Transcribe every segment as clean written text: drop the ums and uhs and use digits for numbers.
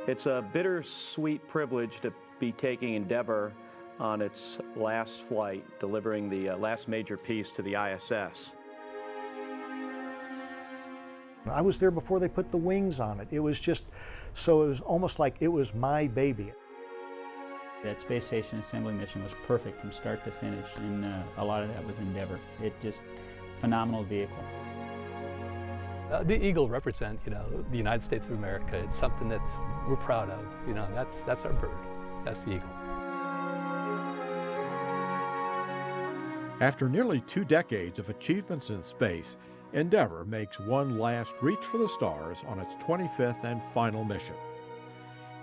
It's a bittersweet privilege to be taking Endeavour on its last flight, delivering the last major piece to the ISS. I was there before they put the wings on it. It was just, so it was almost like it was my baby. That space station assembly mission was perfect from start to finish, and a lot of that was Endeavour. It just, phenomenal vehicle. The Eagle represents, the United States of America. It's something we're proud of. That's our bird. That's the Eagle. After nearly 2 decades of achievements in space, Endeavour makes one last reach for the stars on its 25th and final mission.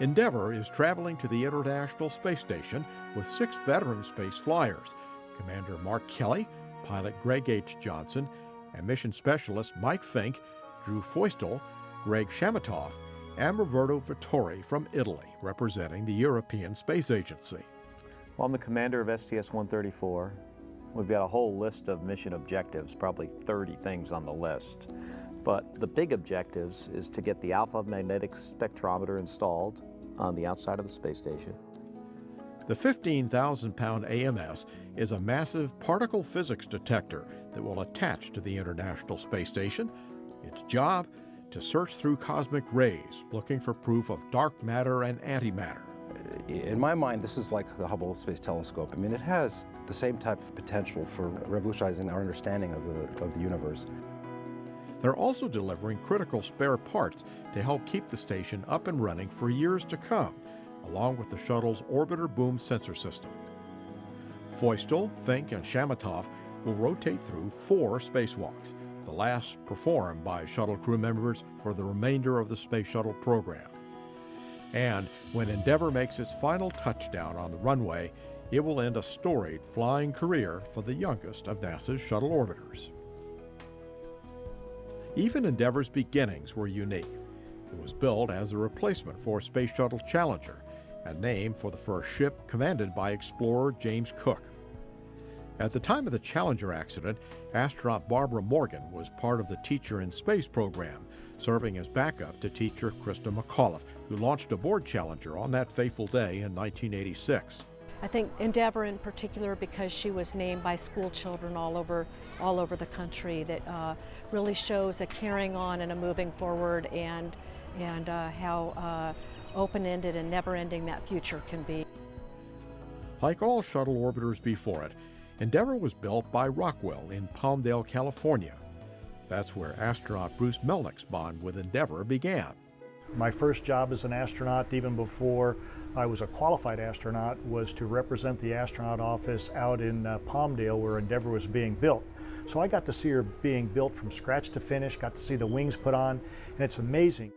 Endeavour is traveling to the International Space Station with 6 veteran space flyers, Commander Mark Kelly, pilot Greg H. Johnson, and mission specialist Mike Fink, Drew Feustel, Greg Chamatoff, and Roberto Vittori from Italy, representing the European Space Agency. Well, I'm the commander of STS-134. We've got a whole list of mission objectives, probably 30 things on the list. But the big objectives is to get the alpha magnetic spectrometer installed on the outside of the space station. The 15,000-pound AMS is a massive particle physics detector that will attach to the International Space Station. Its job, to search through cosmic rays, looking for proof of dark matter and antimatter. In my mind, this is like the Hubble Space Telescope. I mean, it has the same type of potential for revolutionizing our understanding of the universe. They're also delivering critical spare parts to help keep the station up and running for years to come, along with the shuttle's orbiter boom sensor system. Feustel, Fink, and Chamatoff will rotate through 4 spacewalks, the last performed by shuttle crew members for the remainder of the space shuttle program. And when Endeavour makes its final touchdown on the runway, it will end a storied flying career for the youngest of NASA's shuttle orbiters. Even Endeavour's beginnings were unique. It was built as a replacement for Space Shuttle Challenger, a name for the first ship commanded by explorer James Cook. At the time of the Challenger accident, astronaut Barbara Morgan was part of the Teacher in Space program, serving as backup to teacher Krista McAuliffe, who launched aboard Challenger on that fateful day in 1986. I think Endeavour in particular, because she was named by school children all over the country, that really shows a carrying on and a moving forward, and how open-ended and never-ending that future can be. Like all shuttle orbiters before it, Endeavour was built by Rockwell in Palmdale, California. That's where astronaut Bruce Melnick's bond with Endeavour began. My first job as an astronaut, even before I was a qualified astronaut, was to represent the astronaut office out in Palmdale, where Endeavour was being built. So I got to see her being built from scratch to finish, got to see the wings put on, and it's amazing.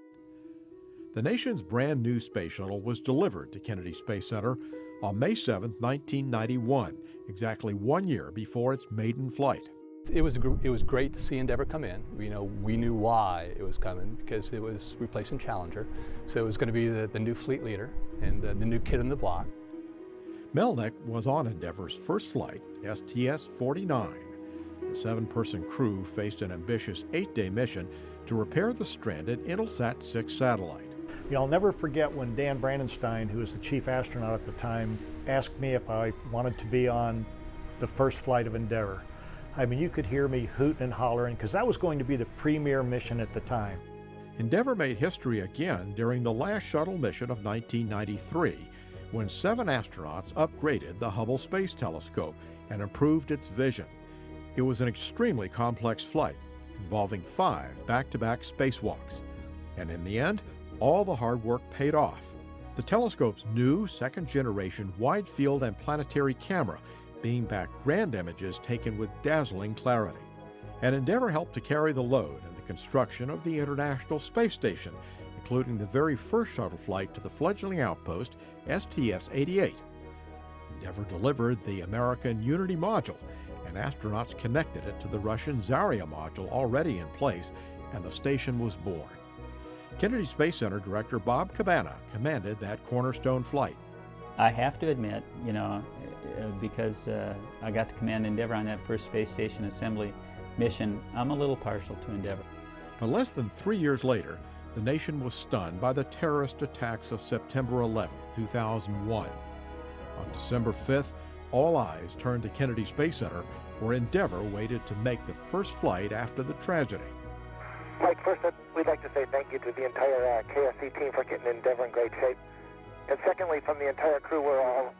The nation's brand new space shuttle was delivered to Kennedy Space Center on May 7, 1991, exactly 1 year before its maiden flight. It was great to see Endeavour come in. We knew why it was coming, because it was replacing Challenger. So it was going to be the new fleet leader and the new kid on the block. Melnick was on Endeavour's first flight, STS-49. The 7-person crew faced an ambitious 8-day mission to repair the stranded Intelsat 6 satellite. I'll never forget when Dan Brandenstein, who was the chief astronaut at the time, asked me if I wanted to be on the first flight of Endeavour. I mean, you could hear me hooting and hollering, because that was going to be the premier mission at the time. Endeavour made history again during the last shuttle mission of 1993, when 7 astronauts upgraded the Hubble Space Telescope and improved its vision. It was an extremely complex flight, involving 5 back-to-back spacewalks. And in the end, all the hard work paid off. The telescope's new second-generation wide-field and planetary camera beamed back grand images taken with dazzling clarity. And Endeavour helped to carry the load in the construction of the International Space Station, including the very first shuttle flight to the fledgling outpost, STS-88. Endeavour delivered the American Unity module, and astronauts connected it to the Russian Zarya module already in place, and the station was born. Kennedy Space Center Director Bob Cabana commanded that cornerstone flight. I have to admit, because I got to command Endeavour on that first space station assembly mission, I'm a little partial to Endeavour. But less than 3 years later, the nation was stunned by the terrorist attacks of September 11, 2001. On December 5th, all eyes turned to Kennedy Space Center, where Endeavour waited to make the first flight after the tragedy. Mike, first we'd like to say thank you to the entire KSC team for getting Endeavour in great shape. And secondly, from the entire crew, we're all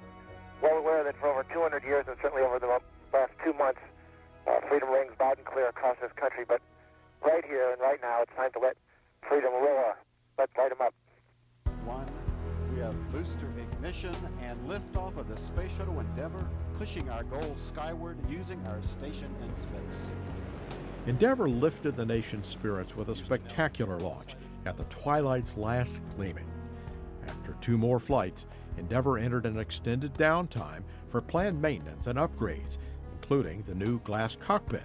well aware that for over 200 years, and certainly over the last 2 months, freedom rings loud and clear across this country. But right here and right now, it's time to let freedom roar. Let's light them up. 1, we have booster ignition and liftoff of the Space Shuttle Endeavour, pushing our goals skyward using our station in space. Endeavour lifted the nation's spirits with a spectacular launch at the twilight's last gleaming. After 2 more flights, Endeavour entered an extended downtime for planned maintenance and upgrades, including the new glass cockpit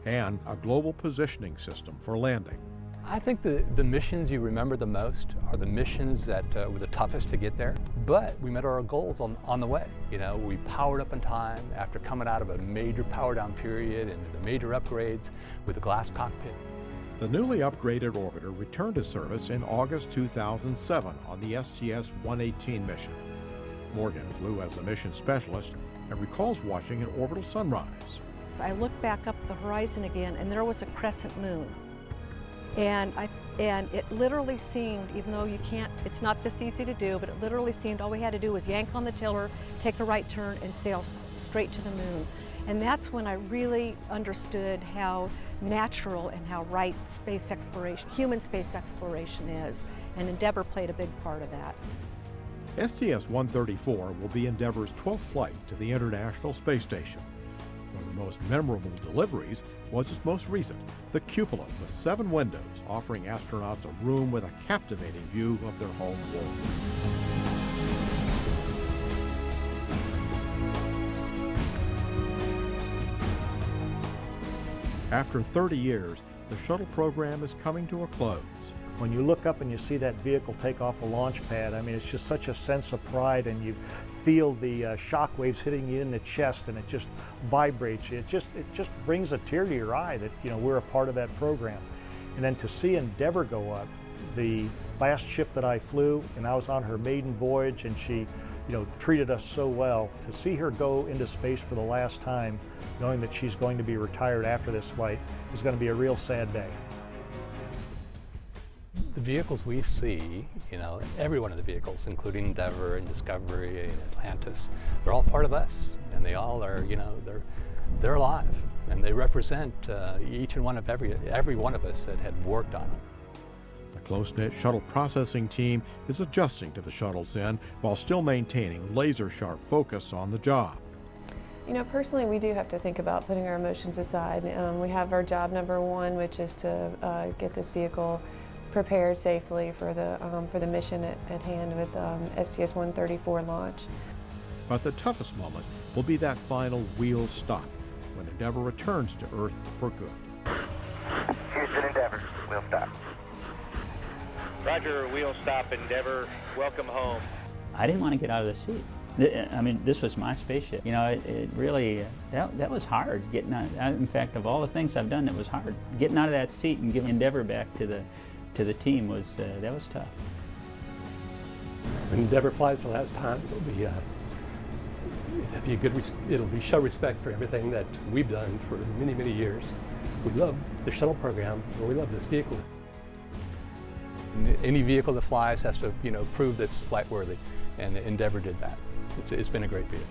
and a global positioning system for landing. I think the missions you remember the most are the missions that were the toughest to get there, but we met our goals on the way. You know, we powered up in time after coming out of a major power down period and the major upgrades with the glass cockpit. The newly upgraded orbiter returned to service in August 2007 on the STS-118 mission. Morgan flew as a mission specialist and recalls watching an orbital sunrise. So I looked back up the horizon again, and there was a crescent moon. And it literally seemed, even though it's not this easy to do, but it literally seemed all we had to do was yank on the tiller, take a right turn, and sail straight to the moon. And that's when I really understood how natural and how right space exploration, human space exploration is. And Endeavour played a big part of that. STS-134 will be Endeavour's 12th flight to the International Space Station. One of the most memorable deliveries was its most recent, the cupola with 7 windows, offering astronauts a room with a captivating view of their home world. After 30 years, the shuttle program is coming to a close. When you look up and you see that vehicle take off a launch pad, I mean, it's just such a sense of pride, and you feel the shock waves hitting you in the chest, and it just vibrates you. It just brings a tear to your eye that, you know, we're a part of that program. And then to see Endeavour go up, the last ship that I flew, and I was on her maiden voyage, and she, you know, treated us so well. To see her go into space for the last time, knowing that she's going to be retired after this flight, is going to be a real sad day. The vehicles we see, you know, every one of the vehicles, including Endeavour and Discovery and Atlantis, they're all part of us, and they all are, you know, they're alive, and they represent each and one of every one of us that had worked on them. The close-knit shuttle processing team is adjusting to the shuttle's end while still maintaining laser-sharp focus on the job. You know, personally, we do have to think about putting our emotions aside. We have our job number 1, which is to get this vehicle prepared safely for the mission at hand with STS-134 launch. But the toughest moment will be that final wheel stop when Endeavour returns to Earth for good. Houston Endeavour, we'll stop. Roger, wheel stop, Endeavour. Welcome home. I didn't want to get out of the seat. I mean, this was my spaceship. You know, it really, that was hard getting out. In fact, of all the things I've done, it was hard. Getting out of that seat and giving Endeavour back to the team was, that was tough. When Endeavour flies for the last time, it'll be show respect for everything that we've done for many, many years. We love the shuttle program, and we love this vehicle. Any vehicle that flies has to, you know, prove that it's flight worthy, and Endeavour did that. It's been a great vehicle.